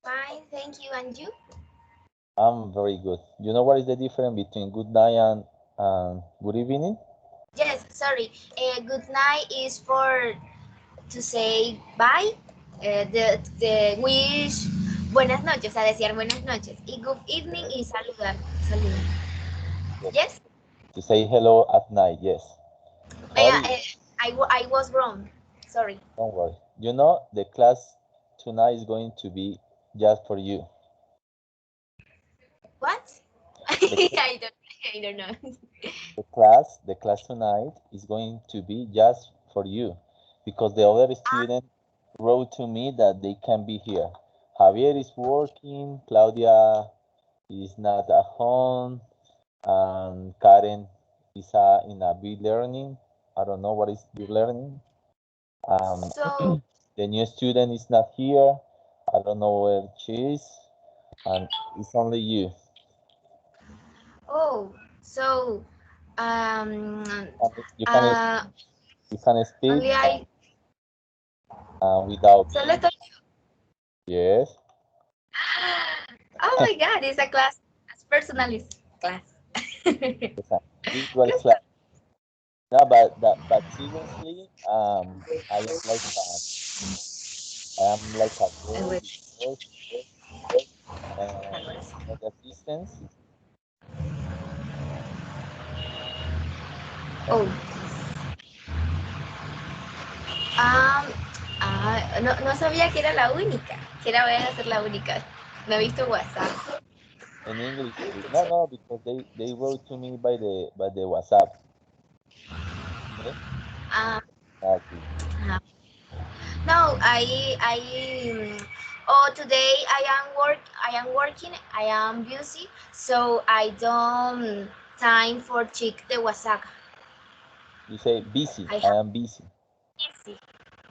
Fine, thank you. And you? I'm very good. You know what is the difference between good night and good evening? Yes, sorry. Good night is for to say bye. The wish buenas noches, a desear buenas noches. Y good evening Yes. is saludar. Saludar. Yes. Yes? To say hello at night, yes. How are you? I was wrong. Sorry. Don't worry. You know the class tonight is going to be just for you. What? The, cl- I don't know. the class tonight is going to be just for you because the other student wrote to me that they can be here. Javier is working, Claudia is not at home, and Karen is in a big learning. I don't know what is your learning. Um, So, the new student is not here. I don't know where she is, and it's only you. oh, so, um, You can uh, you can speak only I. without So let's. yes. Oh my God, it's a class, it's personalist class. It's an individual Let's class. go. No, but seriously, I am like a And girl wait, because you know the assistants. oh, um, no, no sabía que era la única, que era voy a ser la única. No he visto WhatsApp. In English, please. No, no, because they wrote to me by the WhatsApp. Okay. Um, Okay. uh, no, oh, today I am working, I am busy, so I don't time for check the WhatsApp. You say busy. I I have am busy. busy,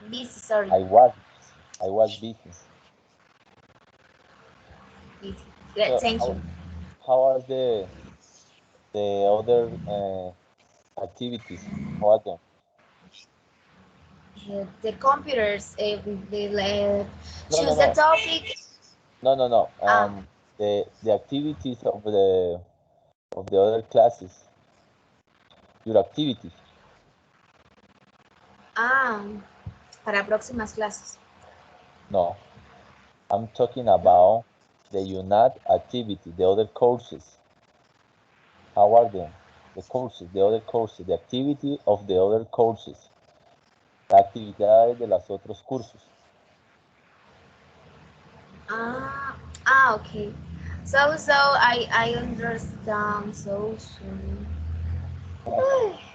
busy, sorry, I was busy. I was busy. busy. So Thank you. how are the other activities? How are them? The computers, No, no, choose the no, topic. no, no, no. Ah, The activities of the other classes. Your activities. ah, para próximas clases. No, I'm talking ¿No? about the UNAT activity, the other courses. How are them? The courses, the other courses, the activity of the other courses, las actividades de los otros cursos. Ah, okay. So I understand. So sorry.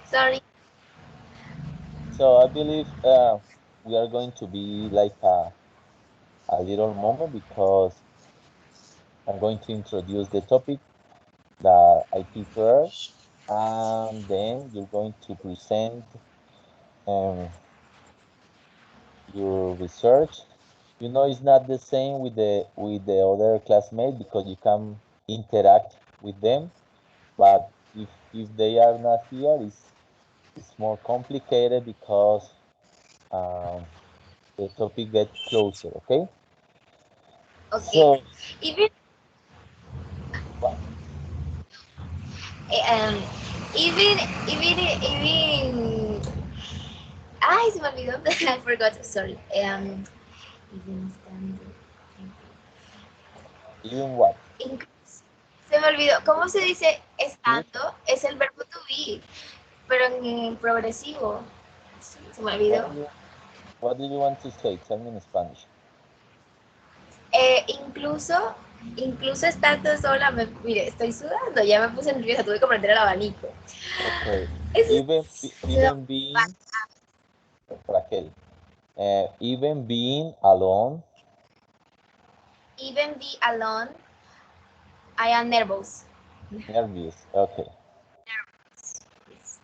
Sorry. So I believe we are going to be like a little moment because I'm going to introduce the topic that I prepared, and then you're going to present um, your research. You know, it's not the same with the other classmates because you can interact with them. But if they are not here, it's more complicated because um, the topic gets closer. Okay. Okay. So Even what eh, um even even ay se me olvidó. I forgot. Sorry. Even estando. even what? Incluso, se me olvidó. ¿Cómo se dice Incluso estando? Es el verbo to be, pero en progresivo. Sí, se me olvidó. what do you what do you want to say? Tell me in Spanish. Incluso, incluso estando sola, mire, estoy sudando, ya me puse nerviosa, tuve que prender el abanico. Okay. Eso se llama Even being Raquel. Even being alone. even be alone, I am nervous. Nervous. Okay.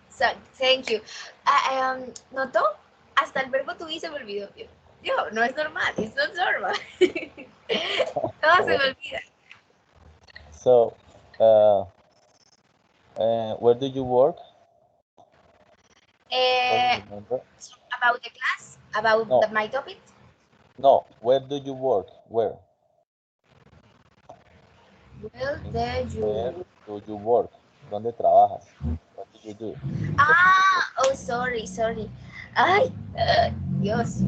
So, thank you. ¿Notó? Hasta el verbo to be se me olvidó. Yo, no es normal, it's not normal. Todo se me Okay. olvida. So, uh, where do you work? Don't you Eh, remember? about the class, about No, my topic. no. Where do you work? Where? Where do Where you? do you work? ¿Dónde trabajas? What do you do? Ah, oh, sorry. Ay, Dios.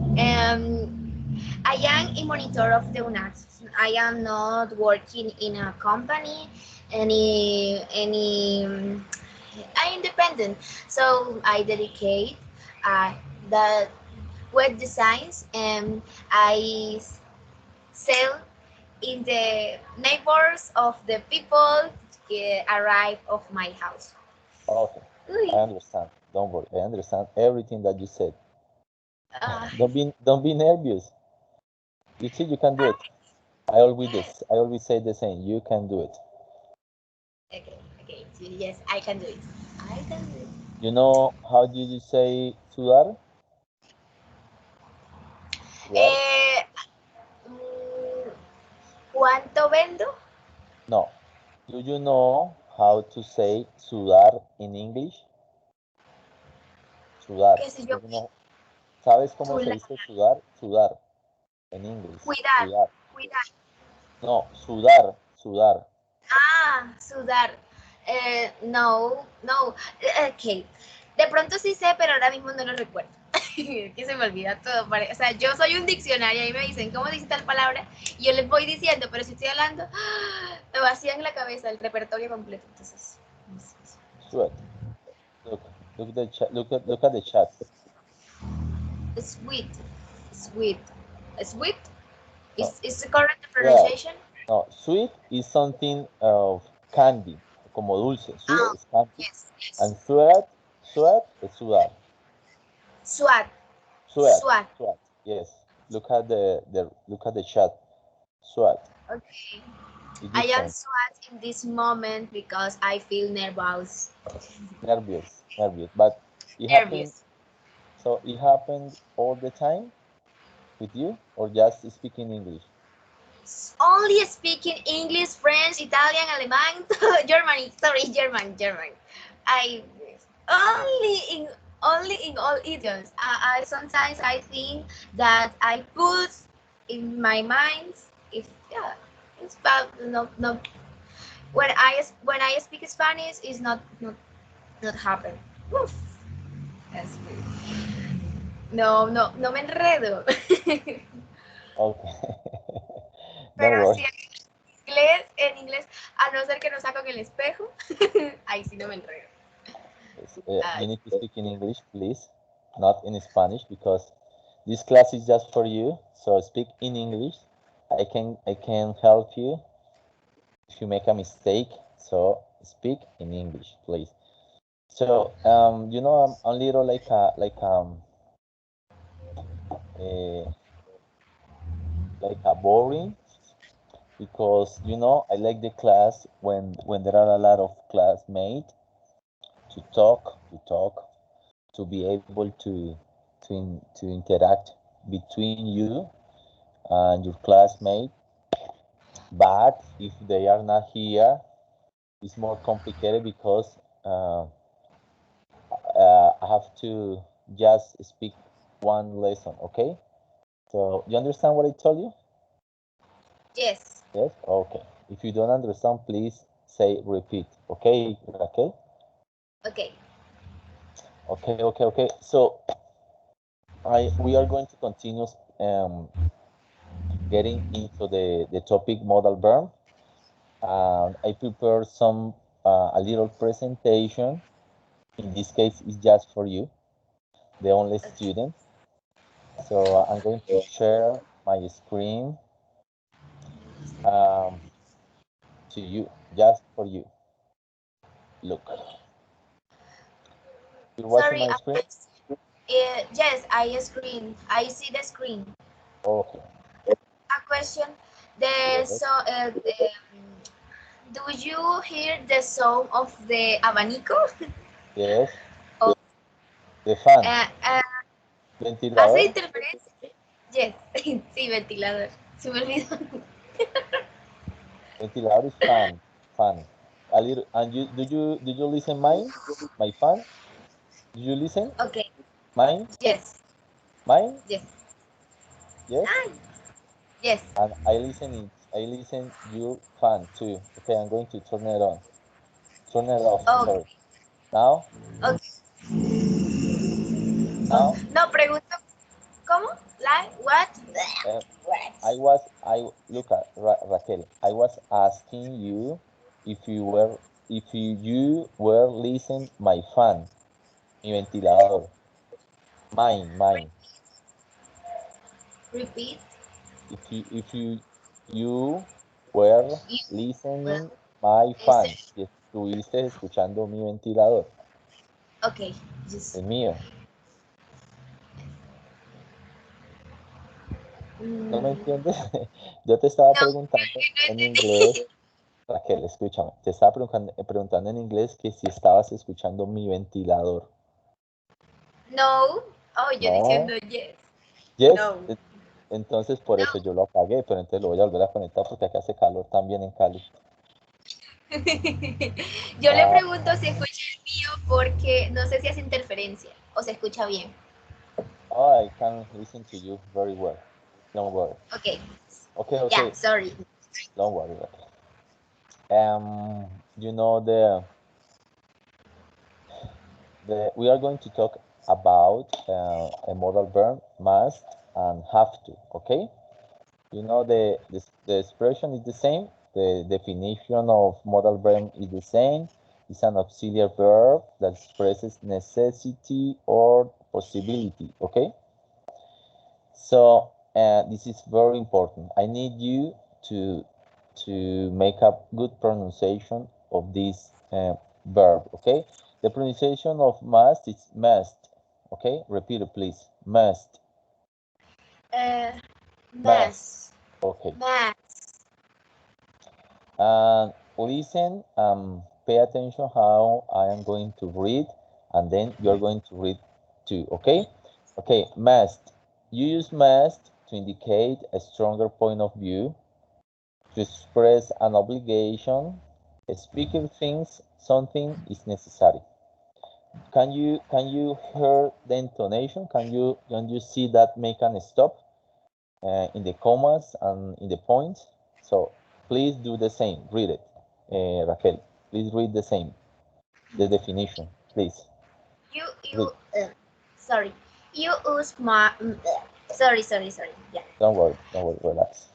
I am a monitor of the UNAT. I am not working in a company, I'm independent. So I dedicate uh, the web designs and I sell in the neighbors of the people arrive of my house. Okay, Uy, I understand. Don't worry. I understand everything that you said. uh, Don't be nervous. You see, you can do it. I always say the same. You can do it. okay, yes, I can do it. I can do it. You know how did you say sudar? Sudar? Eh, mm, ¿Cuánto vendo? No. Do you know how to say sudar in English? Sudar. ¿Qué sé Do yo? you know? ¿Sabes cómo se Sula- dice sudar? Sudar en inglés. Cuidar, Sudar. cuidar. No, sudar, sudar. Ah, sudar. No. Ok. De pronto sí sé, pero ahora mismo no lo recuerdo. Que se me olvida todo. O sea, yo soy un diccionario y me dicen cómo dice tal palabra y yo les voy diciendo, pero si estoy hablando, me vacían la cabeza el repertorio completo. Entonces, no sé. Sweat. Look the chat. Look at the chat. Sweet, sweet, sweet. No, Is the correct well, pronunciation? no. Sweet is something of candy, como dulce. Sweet Ah, is candy, yes. and sweat is sudar. Swat, Sweat, swat. sweat. Yes. Look at the chat. Sweat Okay. is I am different. swat in this moment because I feel nervous. Nervous. But it happened. Nervous. So it happened all the time with you, or just speaking English? Only speaking English, French, Italian, Alemán, German. Sorry, German. I only in all idioms. I sometimes I think that I put in my mind if yeah, it's about no. When I speak Spanish, it's not happen. Oof, that's weird. No me enredo. Okay. Don't Pero worry. sí en inglés, a no ser que no saco en el espejo, ahí sí no me enredo. Yes, you Ay, need to speak in English, please, not in Spanish, because this class is just for you. So speak in English. I can help you if you make a mistake. So speak in English, please. So I'm a little eh, like a boring because I like the class when there are a lot of classmates to talk to be able to interact between you and your classmate. But if they are not here, it's more complicated because I have to just speak one lesson. Okay, so you understand what I told you? yes. Yes. Okay. If you don't understand, please say repeat. Okay, Raquel. Okay. Okay. So we are going to continue getting into the topic modal verb. And I prepared a little presentation. In this case, it's just for you, the only Okay. student. So I'm going to share my screen um, to you, just for you. Look, you're watching Sorry, my screen? yes, I see the screen. Okay. A question. The Yes. so do you hear the sound of the abanico? Yes. Oh, The fan. uh, uh, ¿Hace Ventilador. interferencia? Yes, sí, ventilador. Se me olvidó. Ventilador is fan. Fan. A little. And did you listen mine? My fan? Did you listen? Okay, Mine? yes, Mine? yes. Yes. Ah, yes. And I listen it I listen your fan too. Okay, I'm going to turn it on. Turn it off, Okay, sorry. Now, okay. now, No, pregunto, ¿cómo? Like, what? uh, What? look at Raquel. I was asking you if you were listening my fan, mi ventilador, mine. Repeat. If you were You will listening my listen. fan, si estuviste escuchando mi ventilador, Okay, just. el mío. ¿No me Mm, entiendes? Yo te estaba no, preguntando en no inglés, entendí. Raquel, escúchame, te estaba preguntando en inglés que si estabas escuchando mi ventilador. No. Oh, yo No, diciendo yes. yes, No. entonces por No. eso yo lo apagué, pero entonces lo voy a volver a conectar porque acá hace calor también en Cali. Yo le Ah, pregunto si escucha el mío porque no sé si hace interferencia o se escucha bien. I can listen to you very well. Don't worry. Okay. Yeah, Okay, sorry. don't worry, Raquel. You know the we are going to talk about a modal verb must and have to. Okay, you know the expression is the same. The definition of modal verb is the same. It's an auxiliary verb that expresses necessity or possibility. Okay, so this is very important. I need you to make a good pronunciation of this verb. Okay, the pronunciation of must is must. Okay, repeat it, please. Must. Uh, Must. mass. Okay. Mass. And listen, pay attention how I am going to read, and then you're going to read too. Okay. Okay, must. You use must to indicate a stronger point of view, to express an obligation. A speaker thinks something is necessary. Can you hear the intonation? Can you see that make an stop in the commas and in the points? So please do the same. Read it, Raquel. Please read the same. The definition, please. Read. You. Sorry. You use my. Sorry. Yeah. Don't worry. Relax.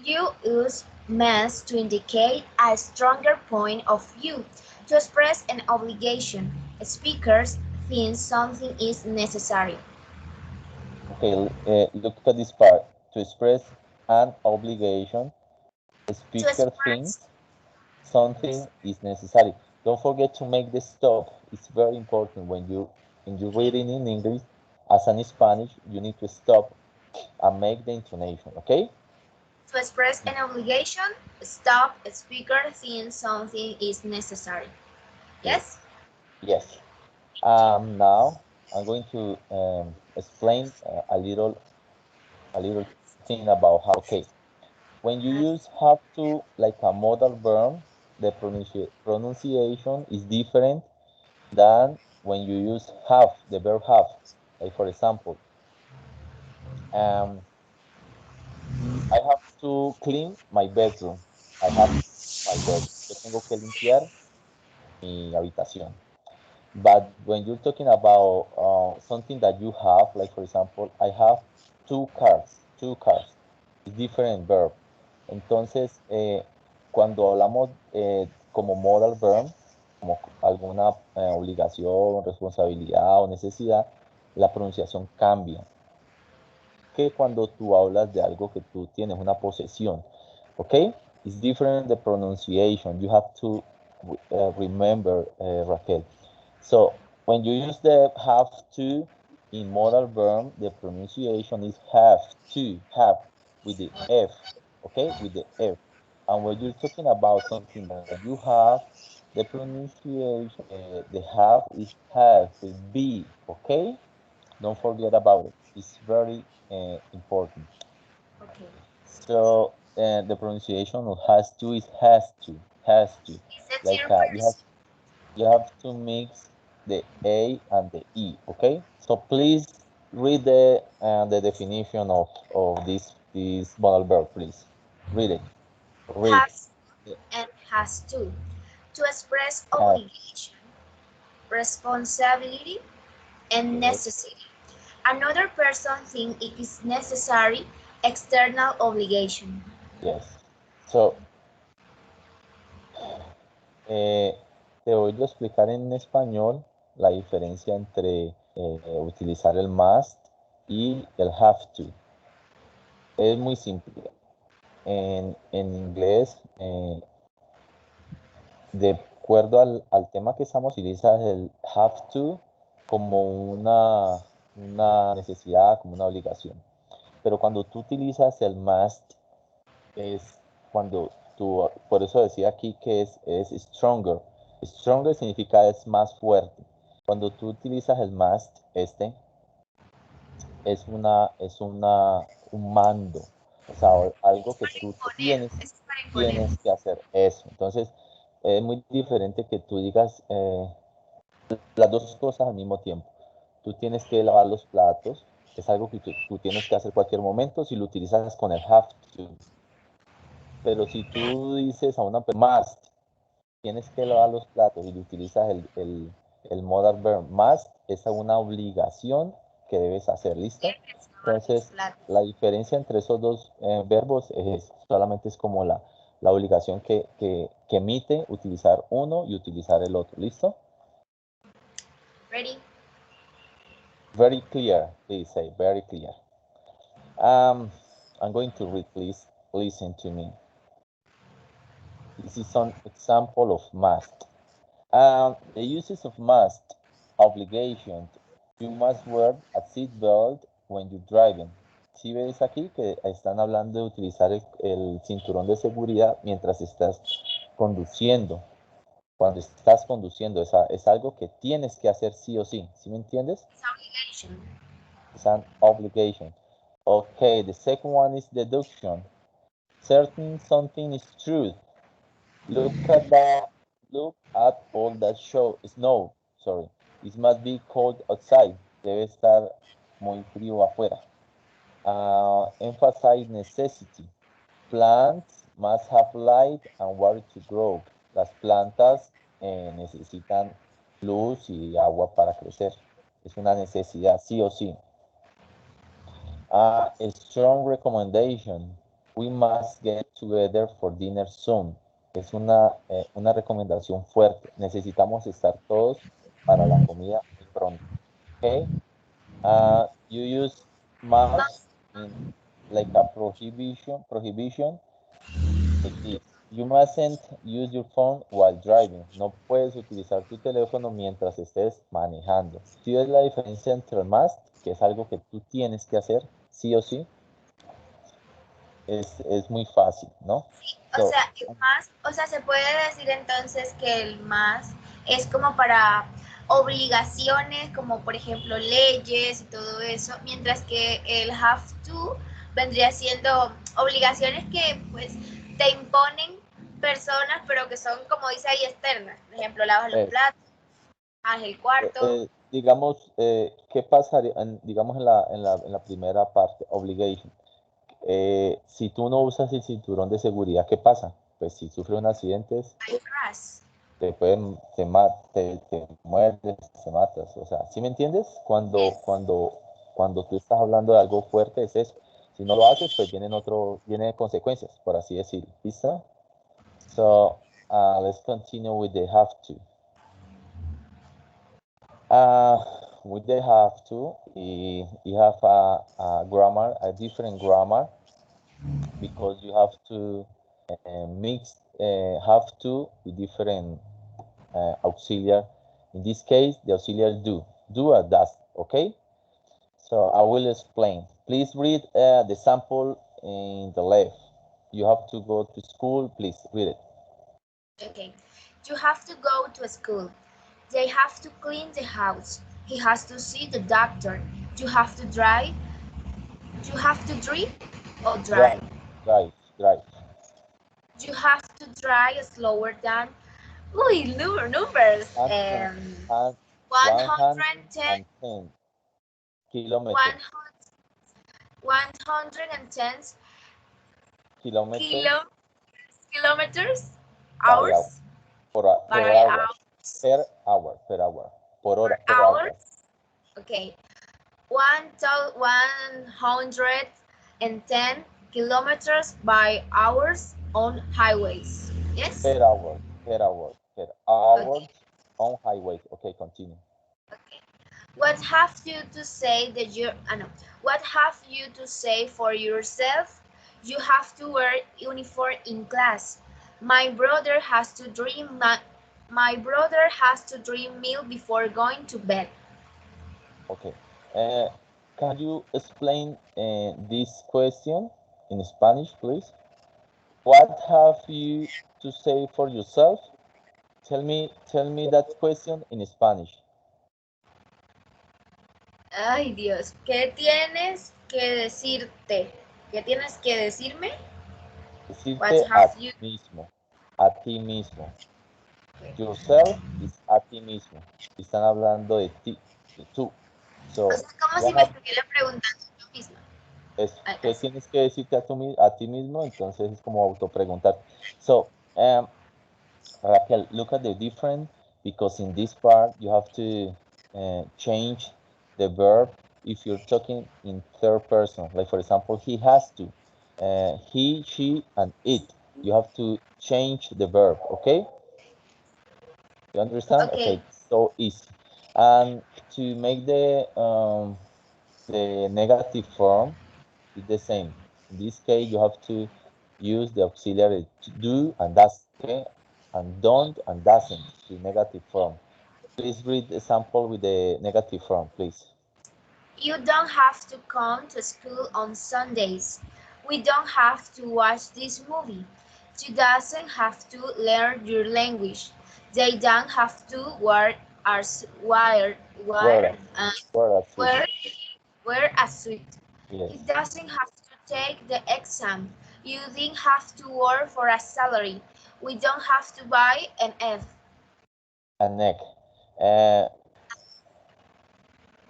You use must to indicate a stronger point of view, to express an obligation. Speakers think something is necessary. Okay. Look at this part. To express an obligation, a To speaker express. thinks something is necessary. Don't forget to make the stop. It's very important when you Okay. reading in English as in Spanish, you need to stop and make the intonation, okay? To express an obligation, stop. A speaker thinks something is necessary. Good. Yes? Yes. Now I'm going to explain a little thing about how. Okay, when you use have to like a modal verb, the pronunciation is different than when you use have, the verb have. Like for example, um, I have to clean my bedroom. I have my bedroom. Yo tengo que limpiar mi habitación. But when you're talking about something that you have, like for example, I have two cars, es different verb. Entonces, cuando hablamos como modal verb, como alguna obligación, responsabilidad o necesidad, la pronunciación cambia. Que cuando tú hablas de algo que tú tienes, una posesión, ¿ok? It's different the pronunciation. You have to remember, Raquel. So when you use the have to in modal verb, the pronunciation is have with the F, okay, with the F. And when you're talking about something that you have, the pronunciation, the have is have with B, okay? Don't forget about it. It's very important. Okay. So the pronunciation of has to is has to. Is that Like your you have first? you have to mix the A and the E. Okay. So please read the definition of this modal verb, please. Read it. Read. Has and has to express Have. obligation, responsibility, and Yes. necessity. Another person thinks it is necessary external obligation. Yes. So, te voy a explicar en español la diferencia entre utilizar el must y el have to. Es muy simple. En inglés, de acuerdo al tema que estamos, utilizas el have to como una necesidad, como una obligación. Pero cuando tú utilizas el must, es cuando tú, por eso decía aquí que es stronger. Stronger significa es más fuerte. Cuando tú utilizas el must, un mando, o sea, algo que tú Imponer, es para imponer. tienes que hacer eso. Entonces, es muy diferente que tú digas las dos cosas al mismo tiempo. Tú tienes que lavar los platos, es algo que tú tienes que hacer cualquier momento si lo utilizas con el have to. Pero si tú dices a una persona must, tienes que lavar los platos y utilizas el modal verb must, es una obligación que debes hacer, ¿listo? Tienes que lavar tus Entonces, platos. la diferencia entre esos dos verbos solamente es como la obligación que emite utilizar uno y utilizar el otro, ¿listo? Ready? Very clear, please say, very clear. I'm going to read, please listen to me. This is an example of must. The uses of must, obligation. You must wear a seat belt when you're driving. Si ves aquí que están hablando de utilizar el cinturón de seguridad mientras estás conduciendo. Cuando estás conduciendo, es algo que tienes que hacer sí o sí. ¿Sí me entiendes? It's obligation. It's an obligation. Okay, the second one is deduction. Certain something is truth. Look at all that snow. Sorry. It must be cold outside. Debe estar muy frío afuera. Emphasize necessity. Plants must have light and water to grow. Las plantas necesitan luz y agua para crecer. Es una necesidad, sí o sí. A strong recommendation. We must get together for dinner soon. Es una recomendación fuerte. Necesitamos estar todos para la comida muy pronto. Okay. You use must in like a prohibition. Like this. You mustn't use your phone while driving. No puedes utilizar tu teléfono mientras estés manejando. ¿Sí ves la diferencia entre el must, que es algo que tú tienes que hacer, sí o sí? Es muy fácil, ¿no? O sea, el más, o sea, se puede decir entonces que el más es como para obligaciones, como por ejemplo leyes y todo eso, mientras que el have to vendría siendo obligaciones que pues te imponen personas, pero que son, como dice ahí, externas. Por ejemplo, lavas los Es, platos, lavas el cuarto. digamos, ¿qué pasaría, digamos, en la primera parte, obligation? Si tú no usas el cinturón de seguridad, ¿qué pasa? Pues si sufres un accidente, Hay crash. te mueres, te matas. O sea, ¿sí me entiendes? Yes. Cuando tú estás hablando de algo fuerte, es eso. Si no lo haces, pues vienen consecuencias, por así decirlo. ¿Listo? So, let's continue with the have to. With the have to, you have a grammar, a different grammar, because you have to mix have to with different auxiliary. In this case, the auxiliary do or does, okay? So I will explain. Please read the sample in the left. You have to go to school, please read it. Okay. You have to go to school. They have to clean the house. He has to see the doctor. You have to drive. You have to drink or drive. Drive. You have to drive slower than numbers. And, and 110, 110 kilometers. 110 Kilometers Kilometers, by hour. hours, Per by hour. hours, Per hour. Per hour. Por hora. per Per hour. hour. Okay, 110 kilometers by hours on highways. Yes? Per hour. Per hour. Per hours Okay. on highways. Okay, continue. Okay. What have you to say that you no. What have you to say for yourself? You have to wear uniform in class. My brother has to drink milk before going to bed. Okay. Can you explain this question in Spanish, please? What have you to say for yourself? Tell me that question in Spanish. Ay, Dios, ¿qué tienes que decirte? ¿Qué tienes que decirme? What Decirte a have ti you? mismo. A ti mismo. Okay. Yourself is a ti mismo. Están hablando de ti, de tú. So, O sea, como si what me have, estuviera preguntando yo misma. es, ¿qué Así. tienes que decirte a ti mismo? Entonces es como autopreguntar. So, Raquel, look at the difference because in this part you have to change the verb if you're talking in third person. Like for example, he has to, he, she, and it. You have to change the verb. Okay, you understand? Okay. Okay, so easy. And to make the negative form is the same. In this case, you have to use the auxiliary to do and does, okay? And don't and doesn't to negative form. Please read the sample with the negative form, please. You don't have to come to school on Sundays. We don't have to watch this movie. You doesn't have to learn your language. They don't have to wear Where, where a suit. wear, wear a suit. Yes, He doesn't have to take the exam. You didn't have to work for a salary. We don't have to buy an egg. a neck.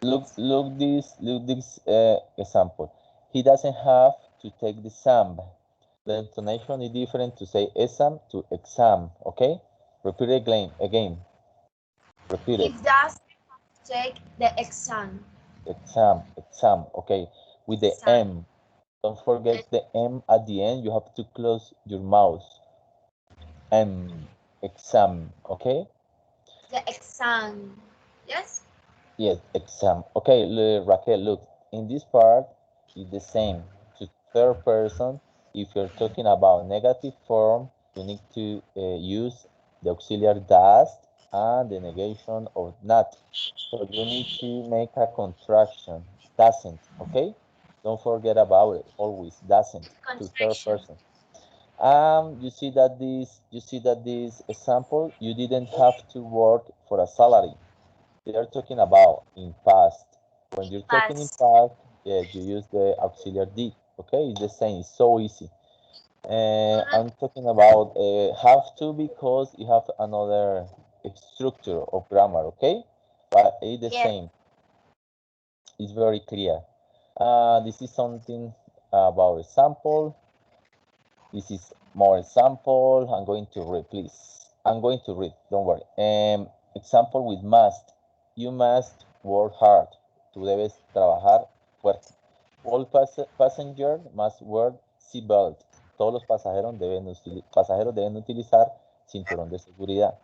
Look this example. He doesn't have to take the exam. The intonation is different to say exam to exam. Okay, repeat it again. Repeat He it. doesn't take the exam. Exam. Okay, with the Exam. M. Don't forget the M at the end. You have to close your mouth. M. Exam. Okay. The exam. Yes? Yes, exam. Okay, Raquel, look, in this part, it's the same. To third person, if you're talking about negative form, you need to use the auxiliary does and the negation of not. So you need to make a contraction, doesn't, okay? Don't forget about it, always doesn't, to third Contraction. person. You see that this example, you didn't have to work for a salary. They are talking about in past. When you're talking in Past. past, yes, you use the auxiliary did. Okay, it's the same. It's so easy. I'm talking about have to because you have another structure of grammar. Okay, but it's the Yes. same. It's very clear. This is something about example. This is more example. I'm going to read, please. I'm going to read. Don't worry. Example with must. You must work hard. Tú debes trabajar fuerte. All passengers must wear seatbelt. Todos los pasajeros deben utilizar cinturón de seguridad.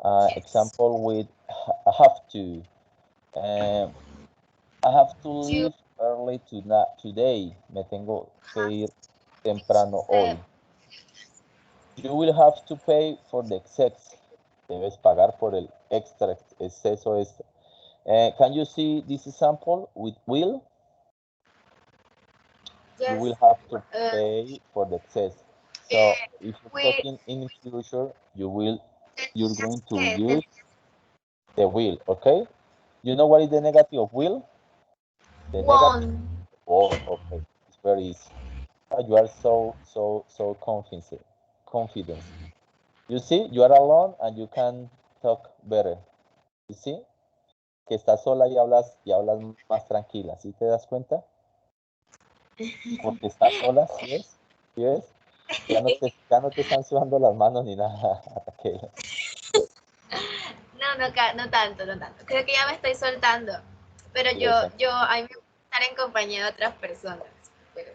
Yes. Example with have to. I have to You leave early today. Me tengo que have ir to temprano pay. hoy. You will have to pay for the excess. Debes pagar por el extra, exceso extra. Can you see this example with will? You Yes. will have to pay for the excess. So if you're We talking in future, you're going to use the will, okay? You know what is the negative of will? The negative? won. Oh, okay. It's very easy. You are so confident. You see, you are alone and you can talk better. You see, que estás sola y hablas más tranquila. ¿Sí te das cuenta? Porque estás sola, ¿sí ves? ¿Sí ves? Ya no te están sudando las manos ni nada, Raquel. No tanto, no tanto. Creo que ya me estoy soltando. Pero Yes, a mí me gusta estar en compañía de otras personas. Pero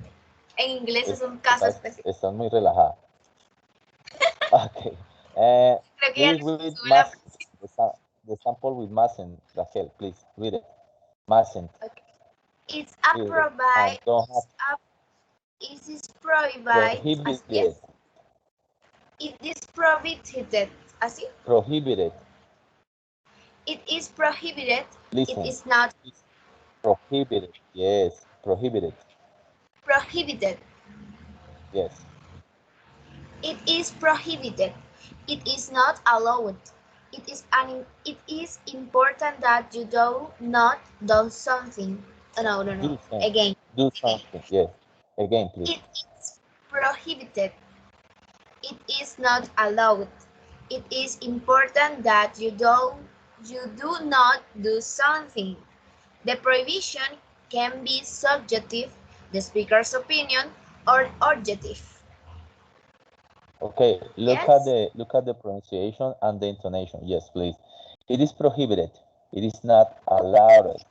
en inglés es un caso específico. estás muy relajada. Okay. Uh, Creo que ya please no read sube la the sample with Masen, Raquel. Please read it. Masen. okay. It's Read it. approved And don't have it is prohibited. Yes. prohibited. It is prohibited. Así. Prohibited. It is prohibited. Listen. It is not Prohibited. Yes. Prohibited. prohibited. Yes. It is prohibited. It is not allowed. It is important that you do not do something. No. Do something. Again. Do something. Yes. Again, please. It is prohibited. It is not allowed. It is important that you do not do something. The prohibition can be subjective, the speaker's opinion, or objective. Okay, look Yes? at the pronunciation and the intonation. Yes, please. It is prohibited. It is not allowed.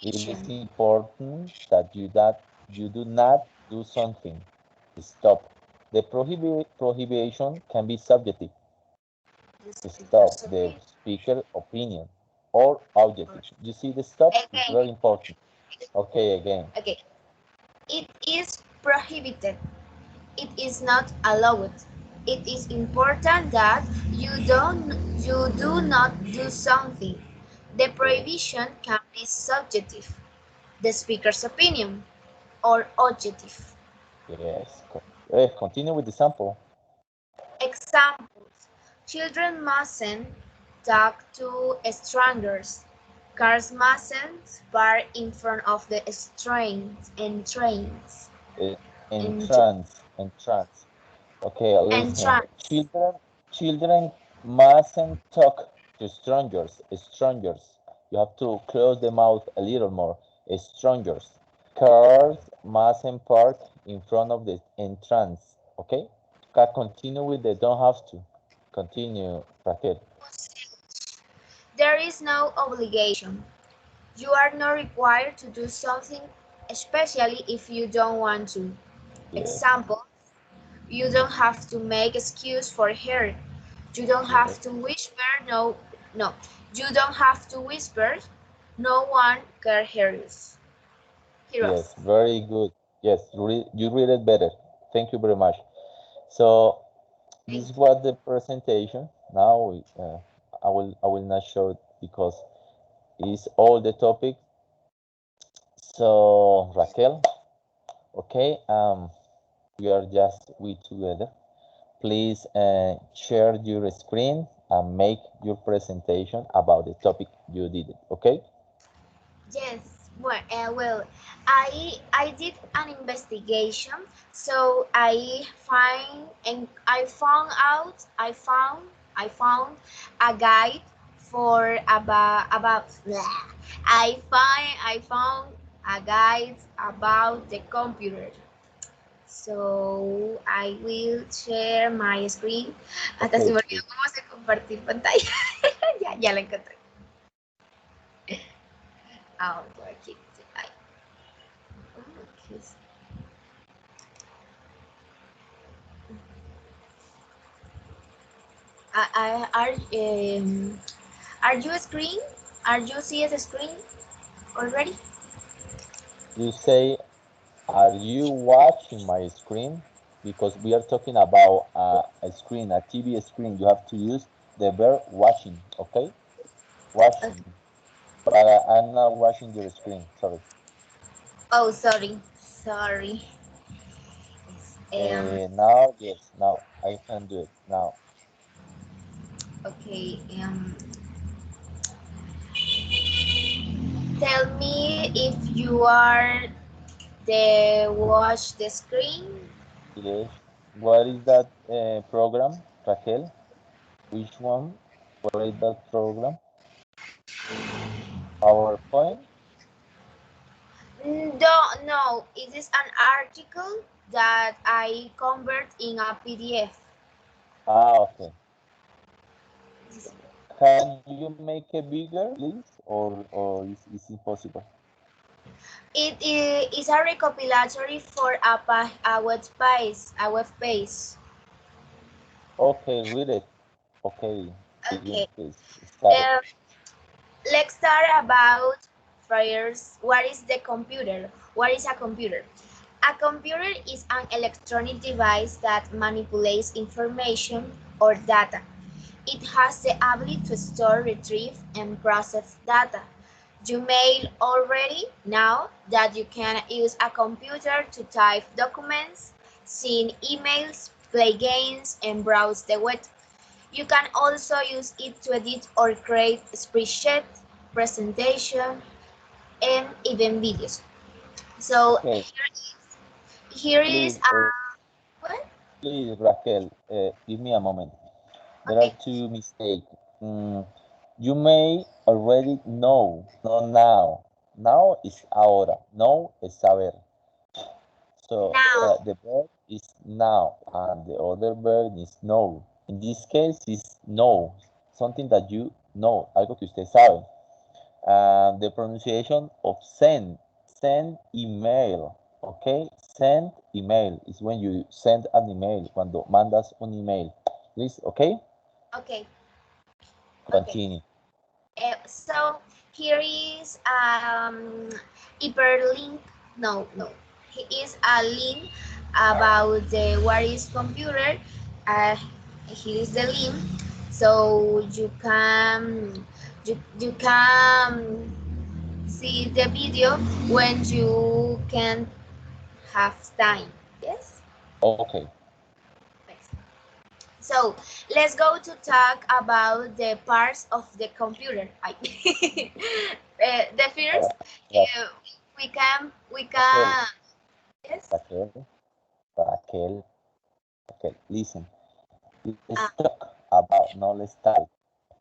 It is important that you do not do something. Stop. The prohibition can be subjective. Stop. The speaker opinion or objective. You see the stop? It's very important. Okay, again. Okay. It is prohibited. It is not allowed. It is important that you do not do something. The prohibition can be subjective, the speaker's opinion, or objective. Yes. Continue with the sample. Examples. Children mustn't talk to strangers. Cars mustn't park in front of the trains and trains. Entrance. Okay, listen. Entrance. Children mustn't talk to strangers. Strangers. You have to close the mouth a little more. Strangers. Cars mustn't park in front of the entrance. Okay? Continue with the don't have to. Continue, Raquel. There is no obligation. You are not required to do something, especially if you don't want to. Yes. Example, you don't have to make excuse for her. You don't have to whisper, no. You don't have to whisper, no one can hear you. Yes, very good. Yes, you read it better. Thank you very much. So this was the presentation. Now I will not show it because it's all the topic. So Raquel, okay, we are just together. Please share your screen and make your presentation about the topic you did. Okay? Yes. Well, I did an investigation, so I found a guide for about I found a guide about the computer. So I will share my screen. Hasta se me olvidó cómo se compartir pantalla. ya la encontré. Aquí. Are you screen? Are you see the screen already? You say, are you watching my screen? Because we are talking about a screen, a TV screen. You have to use the verb watching, okay? Watching. Okay. But I'm not watching your screen, sorry. Oh, sorry. Now, yes, now I can do it now. Okay. Tell me if you are watch the screen. Yes. What is that program, Raquel? Which one? What is that program? PowerPoint? no, it is an article that I convert in a PDF. Okay. Can you make it bigger, please, or is it possible? It is a recopilatory for a web page. Okay, read it. Okay, begin, Okay. please. Start it. Um, let's start about first. What is the computer? What is a computer? A computer is an electronic device that manipulates information or data. It has the ability to store, retrieve, and process data. You may already know that you can use a computer to type documents, send emails, play games, and browse the web. You can also use it to edit or create spreadsheets, presentation, and even videos. So Okay, here is please, what? please, Raquel, give me a moment. There are Okay. two mistakes. You may already know, not now. Now is ahora. No es saber. So Now, the verb is now, and the other verb is know. In this case, is know, something that you know, algo que usted sabe. And the pronunciation of send email, okay? Send email is when you send an email, cuando mandas un email. Please, okay? okay, okay. Continue. So here is hyperlink. No. Here is a link about the what is computer. Here is the link, so you can see the video when you can have time. Yes. Okay. So let's go to talk about the parts of the computer. The first, Ra- we can, yes. Raquel, Raquel, Raquel, listen. Uh, Let's talk about, no, let's type.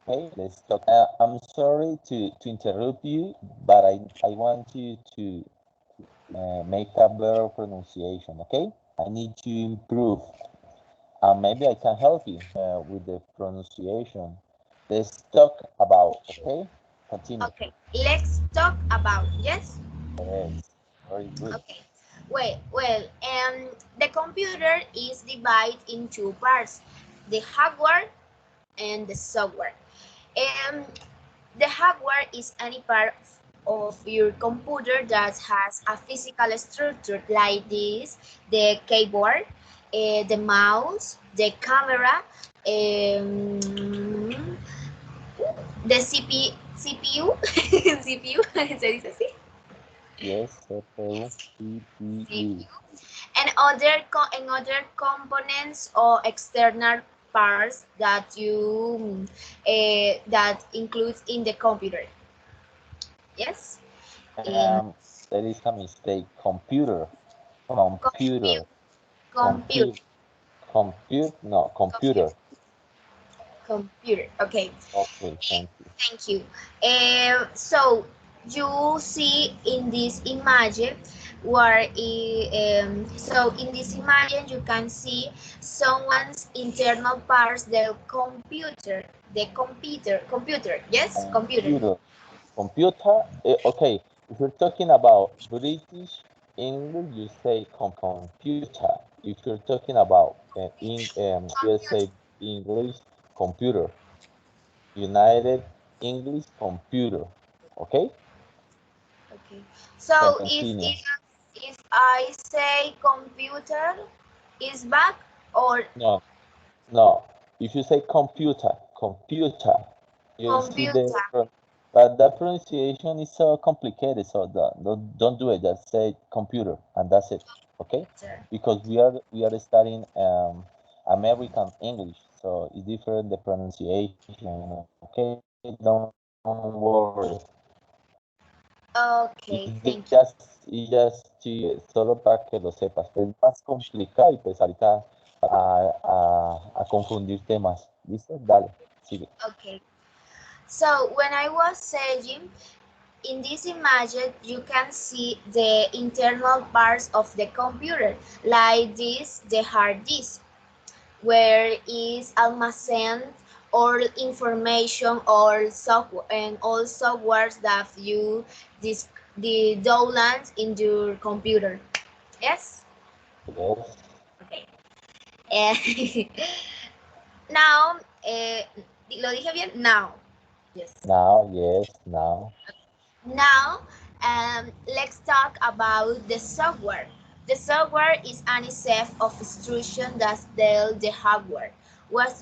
Okay, let's talk. I'm sorry to interrupt you, but I want you to make a better pronunciation, okay? I need to improve. Maybe I can help you with the pronunciation. Let's talk about, okay? Continue. okay, let's talk about, yes. Yes, very good. Okay. The computer is divided in two parts: the hardware and the software. And the hardware is any part of your computer that has a physical structure like this: the keyboard, the mouse, the camera, the CPU, CPU, ¿se dice así? Yes, CPU, CPU. CPU, and other components or external parts that that includes in the computer. Yes. Um, There is a mistake. Computer, compute, computer, compute, no, compute, computer. computer. Okay. Okay, thank you. Thank you. So you see in this image so in this image you can see someone's internal parts, the computer, yes, computer. Computer. Computer, okay, if you're talking about British English, you say computer. If you're talking about USA English, computer. United English, computer. Okay? Okay. Can So continue. if I say computer is back or No, no. If you say computer, computer, you see computer. but the pronunciation is so complicated, so don't do it. Just say computer, and that's it. Okay? Because we are studying American English, so it's different the pronunciation. Okay? Don't worry. Okay, thank you. Solo para que lo sepas, es más complicado y pues ahorita a confundir temas. ¿Listo? Dale, sigue. Okay. So when I was saying, in this image, you can see the internal parts of the computer, like this, the hard disk, where is almacened all information or software and all softwares that you the download in your computer. Yes. Yes. Okay. Eh, now, lo dije bien. Now. Yes. Now, yes, now. Now, let's talk about the software. The software is any set of instructions that tell the hardware what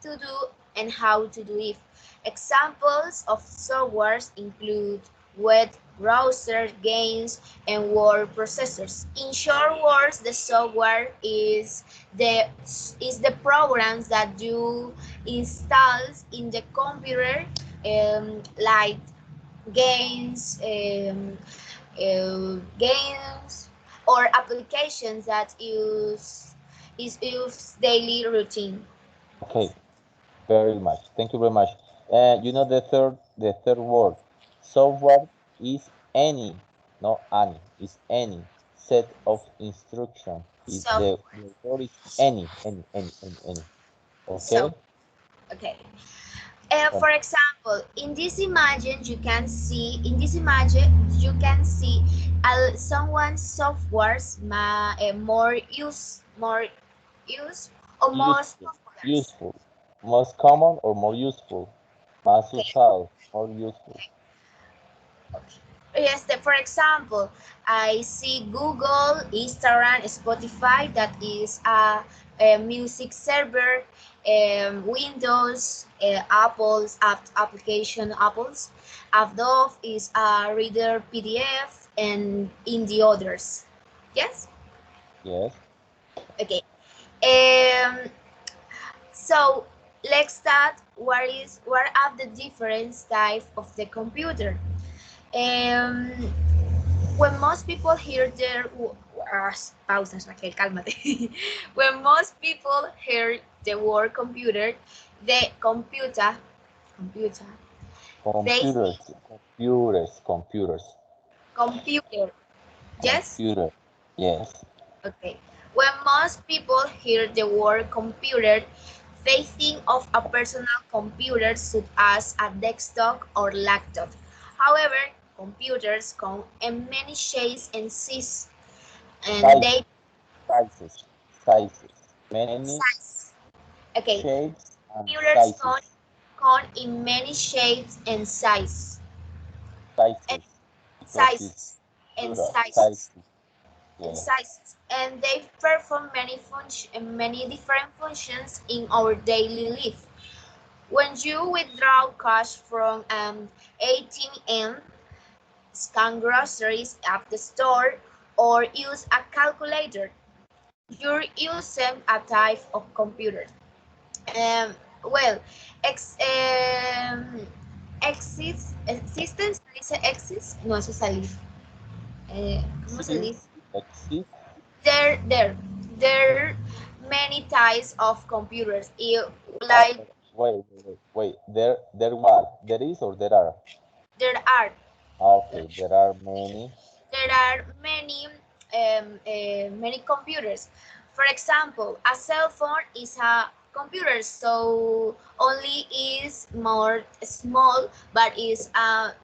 to do and how to do it. Examples of softwares include web browser, games, and word processors. In short words, the software is the programs that you install in the computer, like games or applications that use daily routine. Okay, very much. Thank you very much. You know the third word. Software is any, not any, is any set of instruction. Is Software. the word is any. So, Okay? okay. Well, For example, in this image you can see someone's softwares more use or most useful, populars. useful. Most common or more useful? Más Okay. usado, more useful. Yes, for example, I see Google, Instagram, Spotify, that is a music server, Windows, Apple's application, Adobe is a reader PDF, and in the others. Yes? Yes. Okay. Um, so let's start. What are the different types of the computer? Um, when most people hear their pausas, Raquel, cálmate. When most people hear the word computer, the computer, they Computers, think computers. computer. Yes? Computer. Yes. Okay. When most people hear the word computer, they think of a personal computer such as a desktop or laptop. However, computers come in many shapes and sizes, and Sizes, they sizes. Many size. Okay, shapes and computers sizes. come in many shapes and size and Sizes. Because it's sizes and plural. sizes Sizes. and Yes. sizes, and they perform many different functions in our daily life. When you withdraw cash from an ATM, scan groceries at the store, or use a calculator, you're using a type of computer. Um, well, ex, existence, dice exist, no, eso es salir. ¿Cómo se Exist. dice? Exist. There, there, there are many types of computers. Ah, Like wait. There what? There is or there are? there are Ah, okay. There are many. there are many computers. For example, a cell phone is a computer, so only is more small, but is a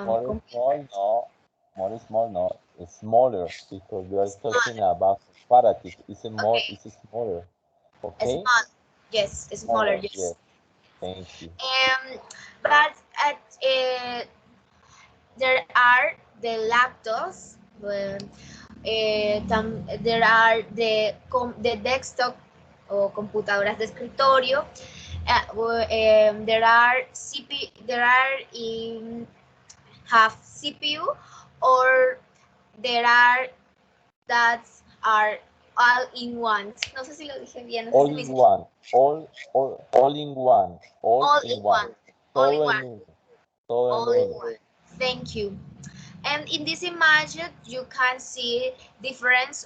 More computer. small, no. More small, no. It's smaller because we are talking Smaller. about comparative. It's a more. Okay, It's smaller. Okay. small. Yes, smaller. Smaller. Yes. Yes. Thank you. But there are the laptops. There are the desktop o computadoras de escritorio. There are have CPU, or there are that are all in one. No sé si lo dije bien. No sé All si me in dice one. All in one. All all in in one. one. All in Todo en one. uno. Todo en All in uno. one. Thank you. And in this image, you can see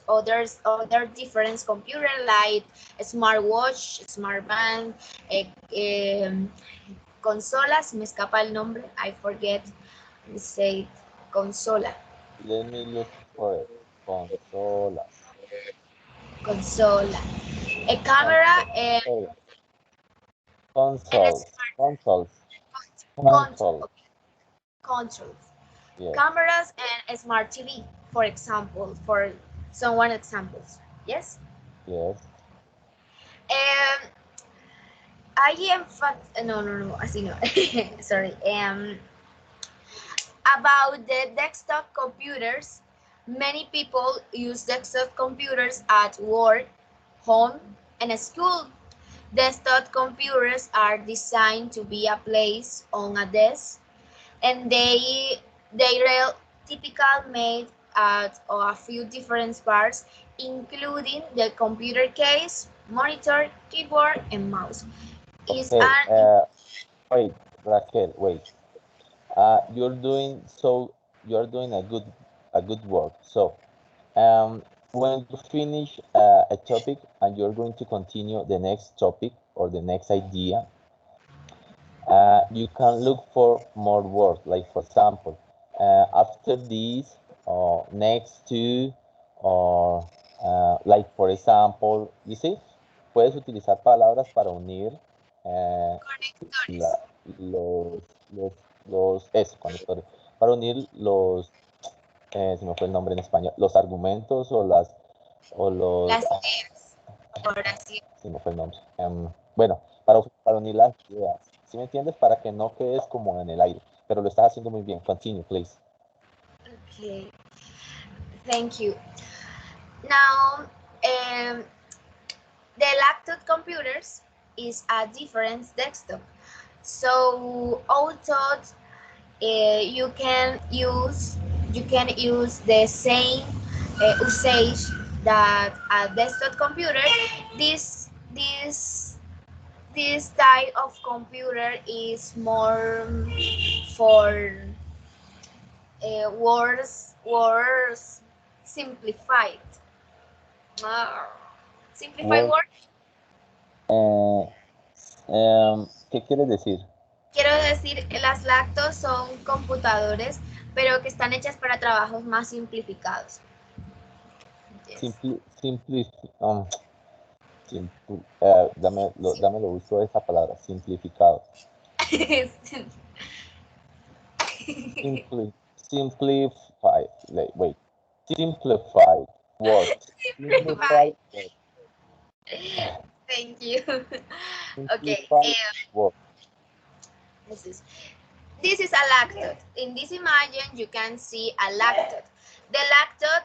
other different computer, like a smartwatch, smartband, consolas, me escapa el nombre, I forget. We say consola. Let me look for it. Consolas. Consola. A camera Consoles. and, Sorry. and a Consoles. smart Consoles. control. Consoles. Okay. Controls. Yes. Cameras and a smart TV, for example, for some one examples. Yes. Yes. Um, I am no, así no. Sorry. About the desktop computers, many people use desktop computers at work, home, and school. Desktop computers are designed to be a place on a desk, and they are typically made out of a few different parts, including the computer case, monitor, keyboard, and mouse. Is Okay. an Wait, Raquel, wait. You're doing a good work. So, when you finish a topic and you're going to continue the next topic or the next idea, you can look for more words. Like for example, after this, or next to, or like for example, you see, puedes utilizar palabras para unir eh, conectores. la- los, los, conectores, para unir los, se me fue el nombre en español, los argumentos o los, Las ideas. Ahora sí. se me fue el nombre. Bueno, para unir las ideas, ¿sí me entiendes? Para que no quedes como en el aire, pero lo estás haciendo muy bien. Continue, please. Okay. Thank you. Now, the laptop computers is a different desktop. So although you can use the same usage that a desktop computer, this this type of computer is more for words simplified. Simplified Word, word. ¿qué quieres decir? Quiero decir, las lactos son computadores, pero que están hechas para trabajos más simplificados. Yes. Simply, dame lo uso de esa palabra, simplificado. Simplified, like, wait, simplified words. Bye. Simplified words. Thank you. Okay. Simplified words. This is this is a lactode. In this image, you can see a lactode. The lactode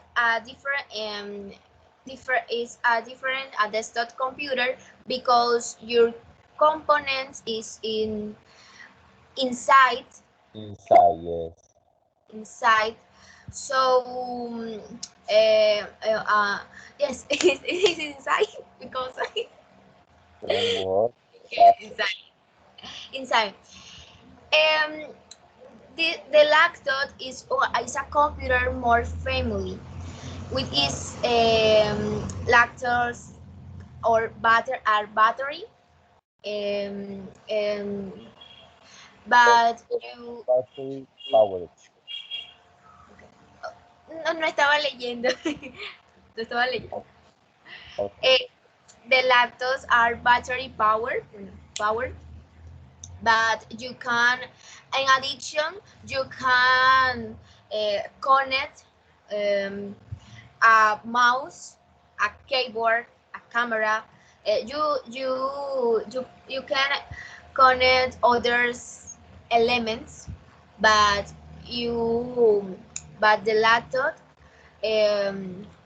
is a different a desktop computer because your components is inside Inside, yes. inside. So yes, it is inside because Same word. inside inside. Um, the lactode is a computer more family with its lactose or battery. Um, but you Battery powered. no estaba leyendo. No estaba leyendo. Okay. The lactose are battery powered, but you can, in addition, you can connect a mouse, a keyboard, a camera. You can connect others elements, but the laptop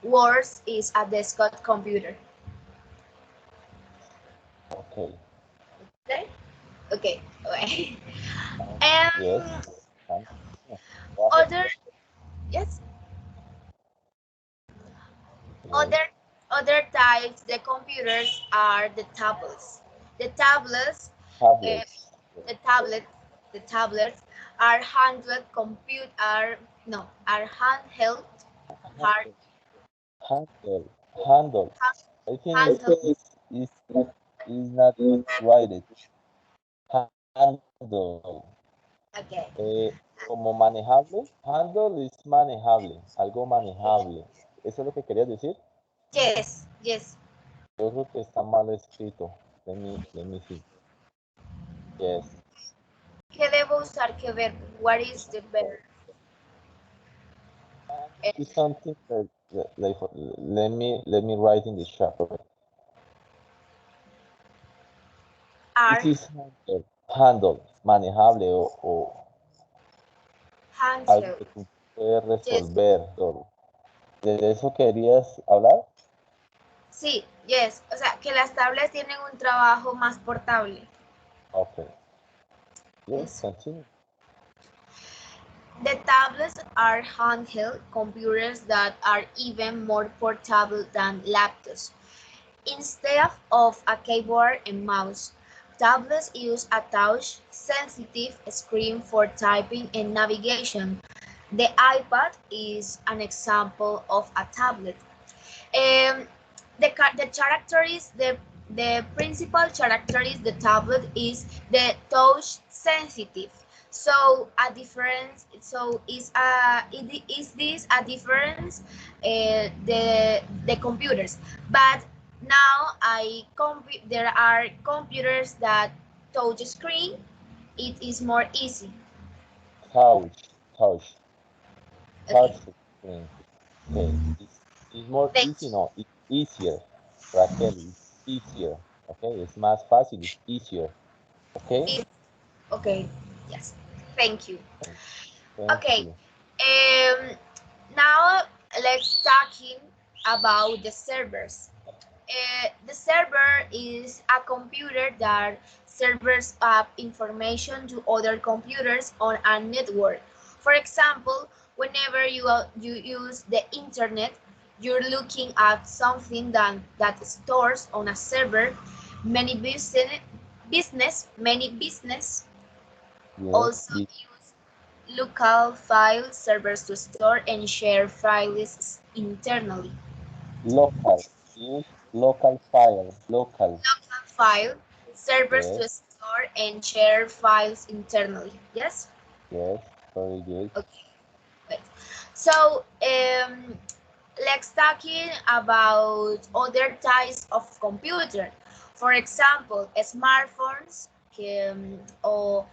works is a desktop computer. Okay. Okay. Okay. Yes. Fine. Yeah. Go ahead. Other yes. Yes. Other other types the computers are the tablets. The tablets, uh, Tablets. the tablet, the tablets are handled compute are handheld hard Handle. Handle. I think handheld. is not right. Handle. Okay. Como como manejable. Handle is manejable, algo manejable. ¿Eso es lo que querías decir? Yes, yes. Yo creo que está mal escrito. Let me see. Yes. ¿Qué debo usar? ¿Qué verbo? What is the verb? It's something that, let me write in the chat. Okay. Are, This is handle, manejable o algo handle. que tú puedes Yes. resolver solo. ¿De eso querías hablar? Sí, yes. O sea, que las tablas tienen un trabajo más portable. Okay. Yes, Yes. continue. The tablets are handheld computers that are even more portable than laptops. Instead of a keyboard and mouse, tablets use a touch-sensitive screen for typing and navigation. The iPad is an example of a tablet. The principal characteristic the tablet is the touch sensitive. So a difference. So is this a difference? The computers, but now there are computers that touch screen. It is more easy. Touch. Okay. Screen. Okay. It's more Thank easy, no, it's easier. Raquel, it's easier. Okay, it's más fácil, it's easier. Okay? Okay. Yes. Thank you. Thank Okay. you. Now let's talking about the servers. The server is a computer that serves up information to other computers on a network. For example, whenever you use the internet, you're looking at something that stores on a server. Many business Yes, also use local file servers to store and share files internally. local. Use local file. Local. File servers Yes. to store and share files internally. Yes? Yes. Very good. Okay. Good. So let's talking about other types of computer. For example, smartphones or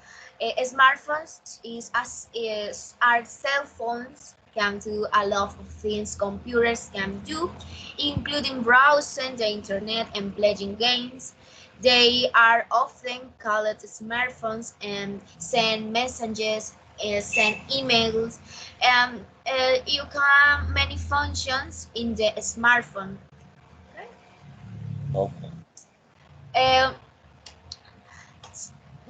smartphones are cell phones can do a lot of things computers can do, including browsing the internet and playing games. They are often called smartphones and send messages, send emails, and you can many functions in the smartphone. Okay. Um,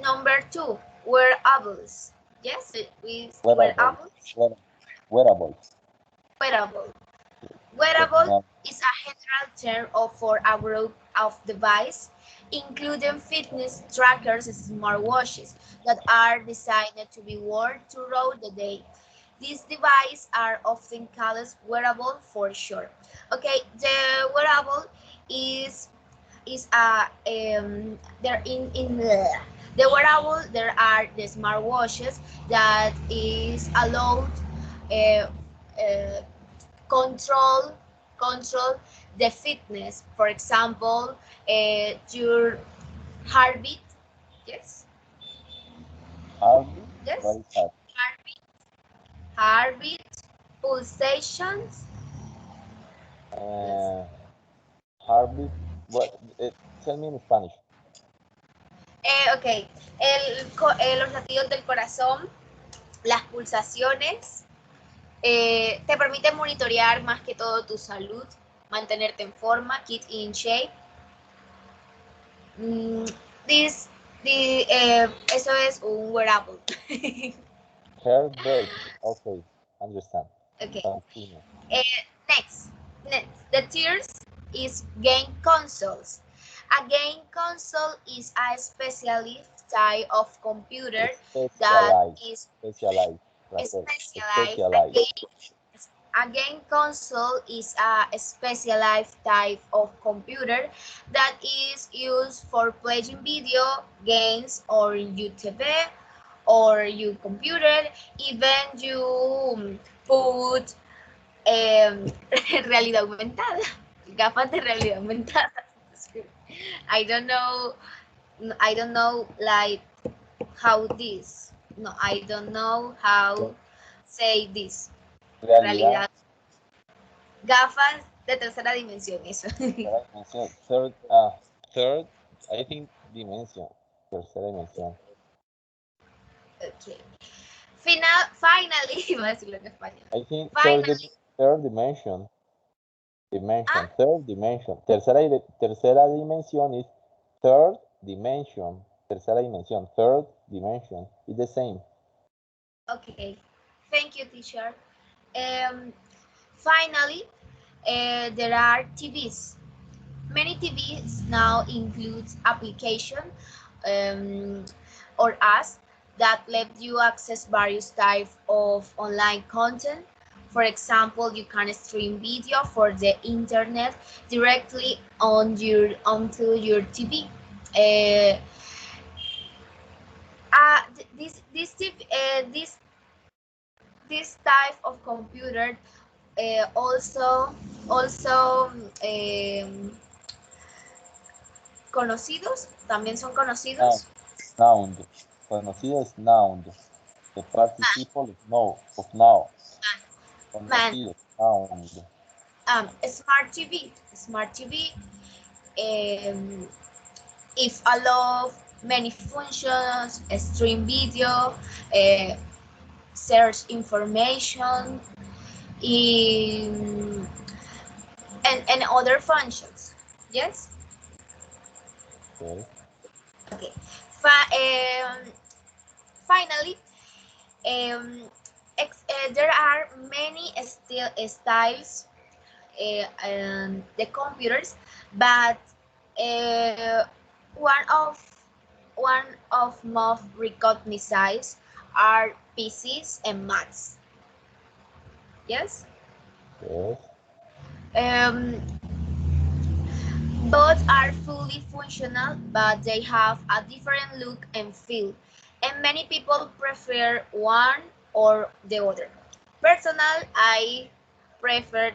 Number 2, wearables. Yes, with wearables. Wearables. Wearable. Wearable is a general term for a group of devices, including fitness trackers and smartwatches that are designed to be worn throughout the day. These devices are often called wearable for short. Okay, the wearable is a there in the wearable there are the smartwatches that is allowed uh, uh, control the fitness. For example, your heartbeat. Yes. Heartbeat. Yes. What is that? Heartbeat, pulsations. Yes. Heartbeat. What? Tell me in Spanish. Ok, los latidos del corazón, las pulsaciones, te permite monitorear más que todo tu salud, mantenerte en forma, keep in shape. Eso es un wearable. Heartbeat. Okay, understand. Okay. Continue. Next, the tiers is game consoles. A game console is a specialist type of computer that is Specialized. A game console is a specialized type of computer that is used for playing video games or YouTube or your computer, even you put realidad aumentada, gafas de realidad aumentada. I don't know like how this. No, I don't know how say this. Realidad, Realidad. Gafas de tercera dimensión, eso. tercera dimensión, third, I think dimension, tercera dimensión. Okay. Finally, iba a decirlo en español. I think Finally, third dimension, ah, third dimension. Tercera dimension is third dimension, tercera dimensión, third dimension. It's the same. okay. Thank you, teacher. Finally, there are TVs. Many TVs now include application or apps that let you access various types of online content. For example, you can stream video for the internet directly onto your TV. This type of computer also conocidos, también son conocidos. Noun. Conocido es noun. The participle of now. Man, Conocido, noun. Smart TV, if allow many functions, stream video, search information, in, and other functions. Yes. Okay. Okay. Finally, there are many still styles the computers, but uh, one of one of most recognized are PCs and Macs. Yes. Yes. Um, Both are fully functional, but they have a different look and feel, and many people prefer one or the other. Personal, I prefer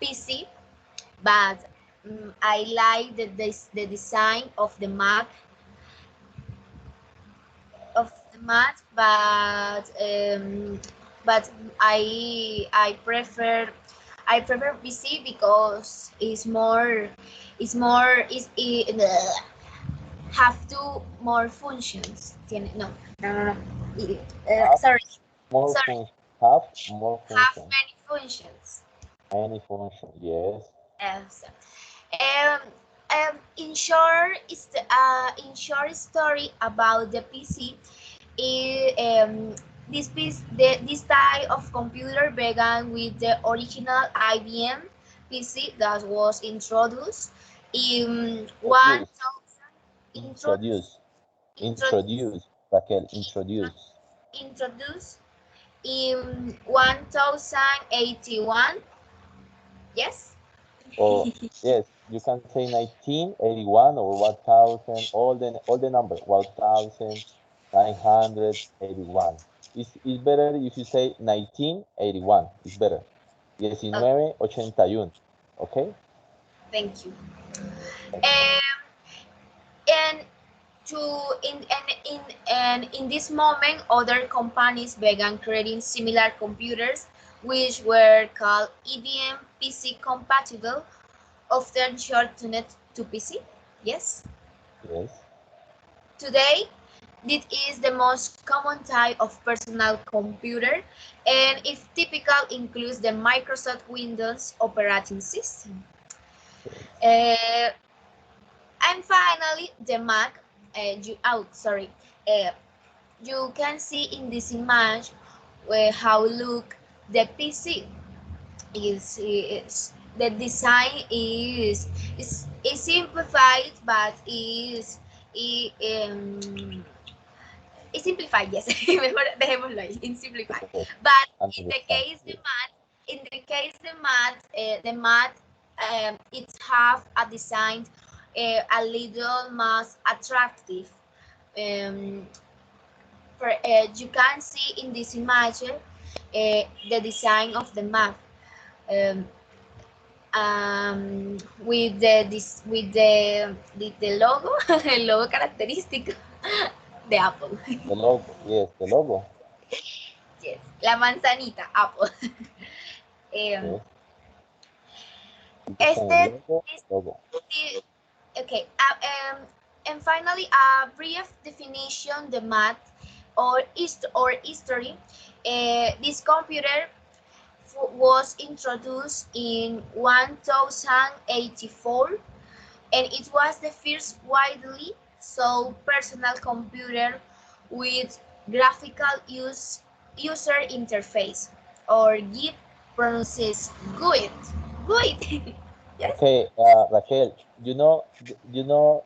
PC, but I like the design of the Mac, but I prefer PC because it have two more functions. No. Have Sorry, more sorry. function. Have more Have function. many functions. Many function. Yes. So, um, in short story about the PC, this type of computer began with the original IBM PC that was introduced in one Introduce. introduced Introduce. Introduce. Raquel. Introduce. introduced in 1081. Yes. Or yes, you can say 1981 or 1000. All the number 1981. It's better if you say 1981. It's better. 1981. Okay. Thank you. Um, and to in this moment, other companies began creating similar computers, which were called IBM PC compatible, often shortened to PC. Yes. Yes. Today, this is the most common type of personal computer, and it typically includes the Microsoft Windows operating system. Uh, and finally, the Mac. You can see in this image how look the PC is the design is simplified, but um, is simplified. Yes, mejor dejémoslo ahí, in simplified. Yes. But in the Understand. case the math, it have a design a little more attractive. Um, you can see in this image the design of the map. Um, with the logo, el logo característico de Apple. The logo, yes, the logo. Yes, la manzanita, Apple. Yes. Este, Logo. okay, and finally, a brief definition: the math or history. This computer was introduced in 1084, and it was the first widely sold personal computer with graphical user interface, or GUI pronounces GUID. GUID. Yes. Okay, Raquel, you know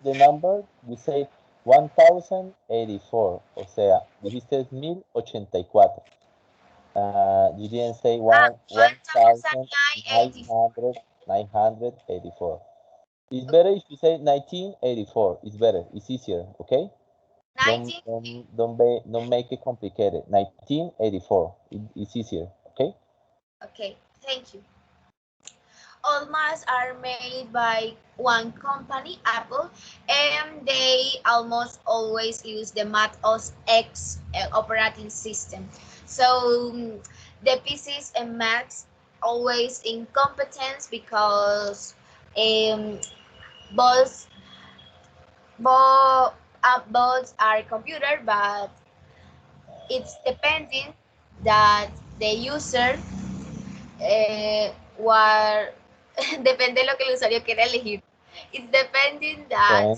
the number? You said 1084, o sea, dijiste 1084. You didn't say 1984. 984. It's better if you say 1984. It's better. It's easier. Okay. Don't make it complicated. 1984. It's easier. Okay. Okay, thank you. All maps are made by one company, Apple, and they almost always use the Mac OS X operating system. So the PCs and Macs always in competence because um, both both both are computer, but it's depending that the user what depende de lo que el usuario quiera elegir. It's depending that When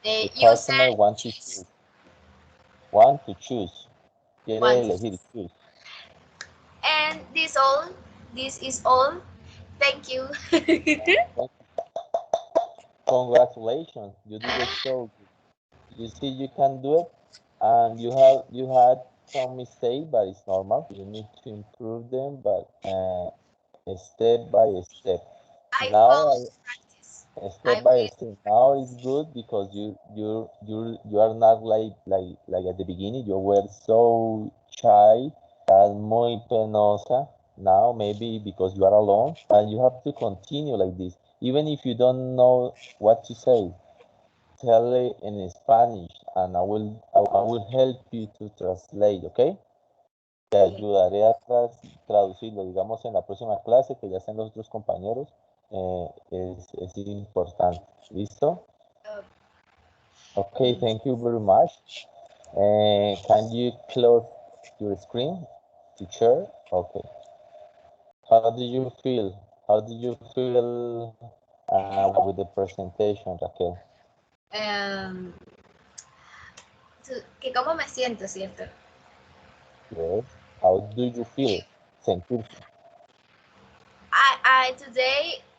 the the user customer wants to choose. Want to choose. Quiere wants. elegir. Choose. And this is all. Thank you. Congratulations. You did it so good. You see, you can do it, and you had some mistake, but it's normal. You need to improve them, but step by step. I Now, follow practice. step by step. Now it's good because you are not like at the beginning. You were so shy, muy penosa. Now maybe because you are alone, and you have to continue like this, even if you don't know what to say. Tell it in Spanish, and I will help you to translate, ¿ok? Te ayudaré a traducirlo, digamos, en la próxima clase que ya estén los otros compañeros. Es importante. ¿Listo? Okay, thank you very much. Can you close your screen to share? Okay. How did you feel? How did you feel with the presentation, Raquel? Que cómo me siento, ¿cierto? Yes. How do you feel? Sentirse.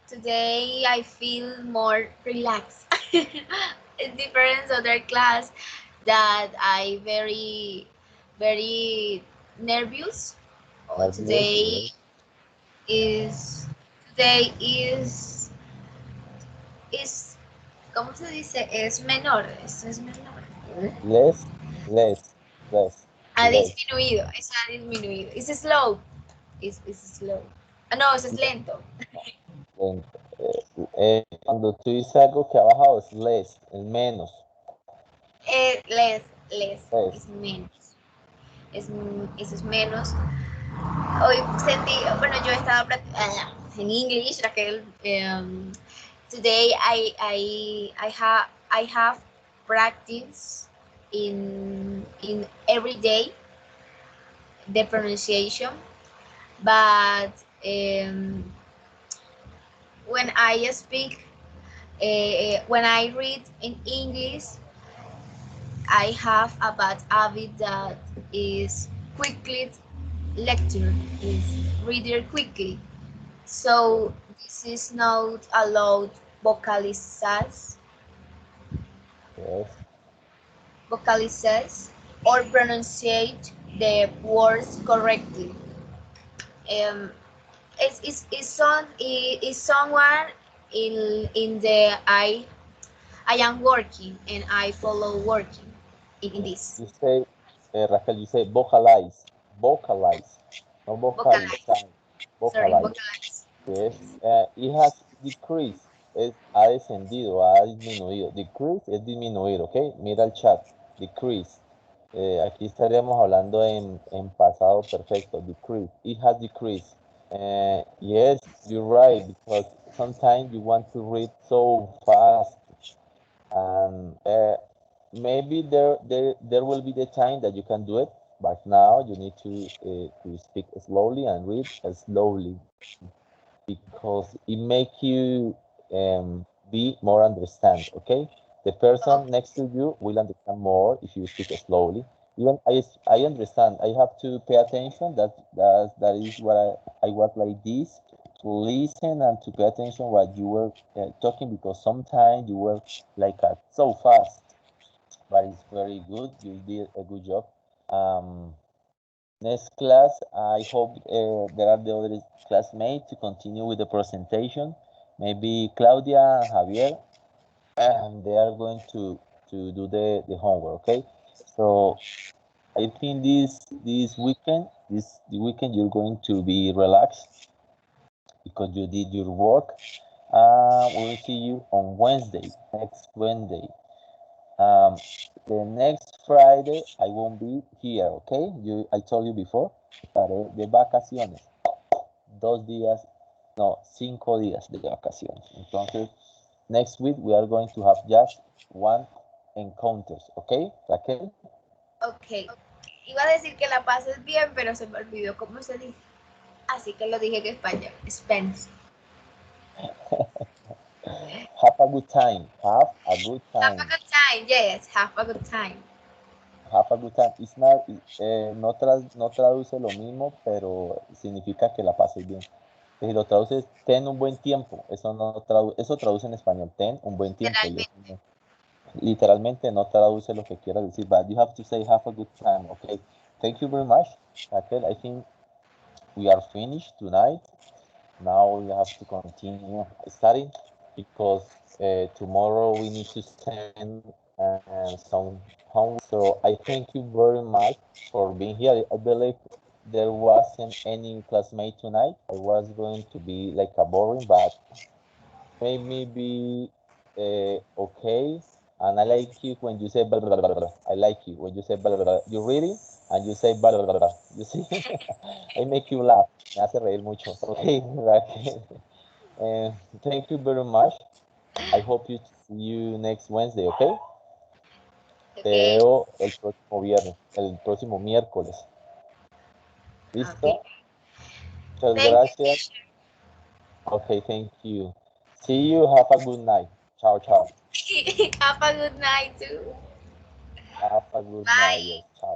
Today I feel more relaxed. In different other class that I very nervous. Today is ¿cómo se dice? Es menor. Esto es menor. Less. Ha disminuido. Es ha disminuido. Es slow. Es slow. No, eso es lento. Cuando tú dices algo que ha bajado es less, es menos. Less. Es menos. Eso es menos. Hoy sentí, bueno, yo he estado en English, Raquel. Today I have practice in every day the pronunciation, but when I speak, when I read in English, I have a bad habit that is quickly lecture, is reader quickly. So this is not allowed vocalizes. Yes. Vocalizes or pronunciate the words correctly. Is someone in the I am working and I follow working in this. You say Raquel, you say vocalize, vocalize, no vocalize, Vocalize. Sorry, vocalize. vocalize. Yes, it has decreased, ha descendido, ha disminuido. Decrease es disminuir, ¿ok? Mira el chat, decrease. Aquí estaríamos hablando en pasado perfecto, decrease. It has decreased. Yes, you're right, because sometimes you want to read so fast, and maybe there will be the time that you can do it, but now you need to speak slowly and read slowly, because it make you be more understand. Okay, the person Okay. next to you will understand more if you speak slowly. Even I understand, I have to pay attention. That is what I was like this, to listen and to pay attention what you were talking, because sometimes you were like so fast, but it's very good, you did a good job. um Next class, I hope there are the other classmates to continue with the presentation. Maybe Claudia and Javier, and they are going to do the homework. Okay, so I think this weekend, the weekend, you're going to be relaxed because you did your work. We will see you on Wednesday, next Wednesday. Um, the next Friday I won't be here, okay? I told you before, de vacaciones, 2 días, no, 5 días de vacaciones. Entonces, next week we are going to have just one encounters, okay, Raquel? Ok. Iba a decir que la pases bien, pero se me olvidó cómo se dice. Así que lo dije en español. Spence. Have a good time. Have a good Have a time. good time. Yes, have a good time. Have a good time. It's not, no traduce lo mismo, pero significa que la pases bien. Si lo traduces, ten un buen tiempo, eso no eso traduce en español, ten un buen tiempo. Y eso Literalmente. literalmente no traduce lo que quiera decir, but you have to say have a good time, okay? Thank you very much, Raquel. I think we are finished tonight. Now we have to continue studying, because tomorrow we need to send some homework. So I thank you very much for being here. I believe there wasn't any classmate tonight. I was going to be like a boring, but maybe okay. And I like you when you say blah, blah, blah, blah. I like you when you say blah, blah, blah. You're reading and you say blah, blah, blah, blah. You see, I make you laugh. Me hace reír mucho. Okay, Raquel. Thank you very much. I hope you see you next Wednesday, okay? Te Ok. veo el próximo viernes, el próximo miércoles. Ok. ¿Listo? Muchas Thank you, gracias. teacher. Okay, thank you. See you. Have a good night. Ciao, ciao. Have a good night too. Have a good night. Bye. Yes, ciao.